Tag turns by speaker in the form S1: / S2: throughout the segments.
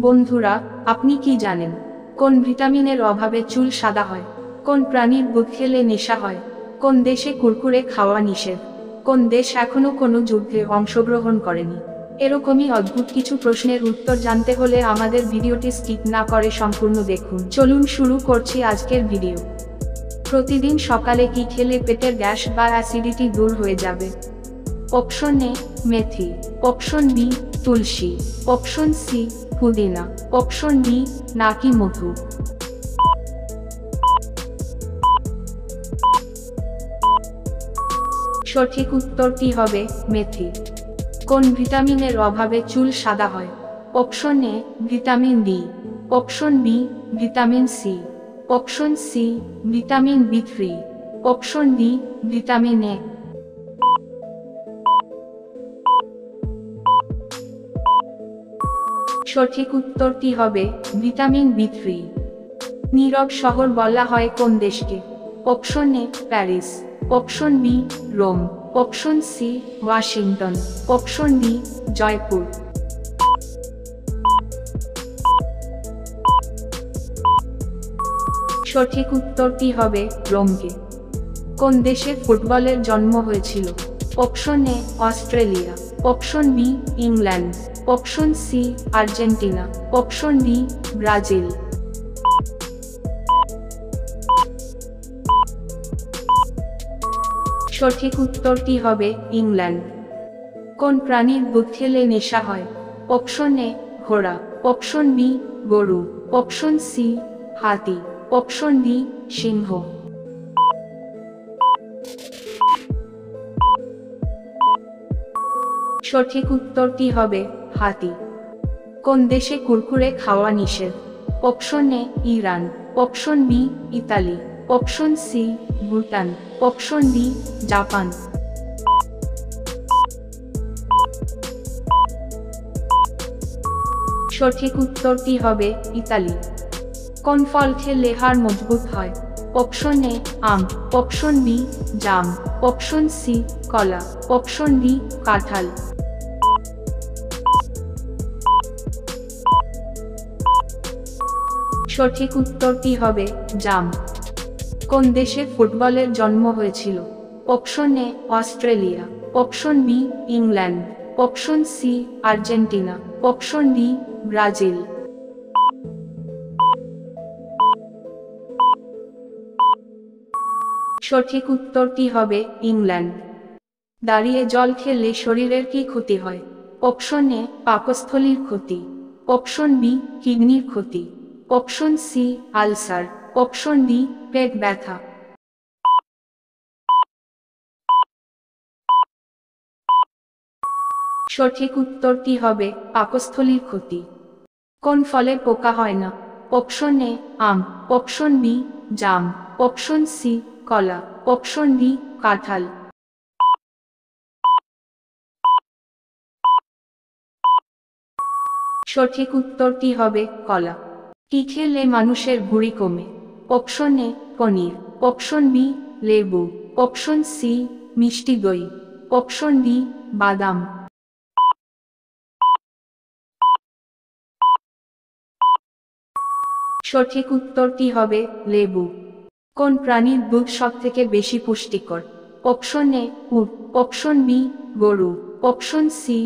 S1: বন্ধুরা, আপনি কি জানেন কোন ভিটামিনের অভাবে চুল সাদা হয়? কোন প্রাণীর দুধ খেলে নেশা হয়? কোন দেশে কুরকুরে খাওয়া নিষেধ? কোন দেশ এখনো কোনো যুদ্ধে অংশগ্রহণ করেনি? এরকমই অদ্ভুত কিছু প্রশ্নের উত্তর জানতে হলে আমাদের ভিডিওটি স্কিপ না করে সম্পূর্ণ দেখুন। চলুন শুরু করছি আজকের ভিডিও। প্রতিদিন সকালে কি খেলে পেটের গ্যাস বা অ্যাসিডিটি দূর হয়ে যাবে? অপশন এ মেথি, অপশন বি তুলসী, অপশন সি পুদিনা, অপশন ডি নাকি মধু। সঠিক উত্তরটি হবে মেথি। কোন ভিটামিনের অভাবে চুল সাদা হয়? Option A vitamin D, option B vitamin C, option C vitamin বি3, অপশন ডি ভিটামিন এ। সঠিক উত্তরটি হবে ভিটামিন বি3। নীরব শহর বলা হয় কোন দেশকে? Option A Paris, option B Rome, option C Washington, option D Jaipur. সঠিক উত্তরটি হবে রোমকে। কোন দেশে ফুটবলের জন্ম হয়েছিল? Option A Australia, option B England, option C Argentina, option D Brazil. সঠিক উত্তরটি হবে ইংল্যান্ড। কোন প্রাণীর দুধ খেলে নেশা হয়? অপশন এ ঘোড়া, অপশন বি গরু, অপশন সি হাতি, অপশন ডি সিংহ। সঠিক উত্তরটি হবে হাতি। কোন দেশে কুরকুরে খাওয়া নিষেধ? Option A Iran, option B Italy, option C Bhutan, option D Japan. সঠিক উত্তরটি হবে ইতালি। কোন ফল খেলে হাড় মজবুত হয়? অপশন এ আম, অপশন বি জাম, অপশন সি কলা, অপশন ডি কাঁঠাল। সঠিক উত্তরটি হবে জাম। কোন দেশে ফুটবলের জন্ম হয়েছিল? Option A Australia, option B England, option C Argentina, option D Brazil. সঠিক উত্তরটি হবে ইংল্যান্ড। দাঁড়িয়ে জল খেলে শরীরের কি ক্ষতি হয়? অপশন এ পাকস্থলীর ক্ষতি, অপশন বি কিডনির ক্ষতি, option C ulcer, option D পেট ব্যথা। সঠিক উত্তরটি হবে পাকস্থলীর ক্ষতি। কোন ফলে পোকা হয় না? অপশন এ আম, অপশন বি জাম, অপশন সি কলা, অপশন ডি কাঁঠাল। সঠিক উত্তরটি হবে কলা। কি খেলে মানুষের ভুঁড়ি কমে? Option A paneer, option B লেবু, অপশন সি মিষ্টি দই, অপশন ডি বাদাম। সঠিক উত্তরটি হবে লেবু। কোন প্রাণীর দুধ সবথেকে বেশি পুষ্টিকর? অপশন এ উট, অপশন বি গরু, অপশন সি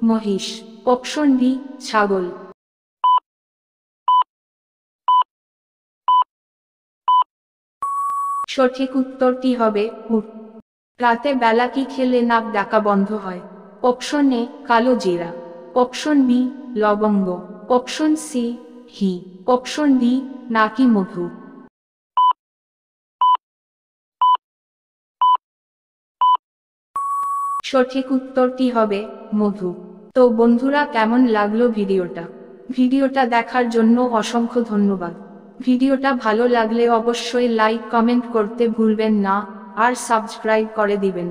S1: মহিষ, অপশন ডি ছাগল। সঠিক উত্তরটি হবে উট। রাতে বেলা কি খেলে নাক ডাকা বন্ধ হয়? অপশন এ কালো জিরা, অপশন বি লবঙ্গ, অপশন সি ঘি, অপশন ডি নাকি মধু। সঠিক উত্তরটি হবে মধু। তো বন্ধুরা, কেমন লাগলো ভিডিওটা দেখার জন্য অসংখ্য ধন্যবাদ। ভিডিওটা ভালো লাগলে অবশ্যই লাইক কমেন্ট করতে ভুলবেন না, আর সাবস্ক্রাইব করে দিবেন।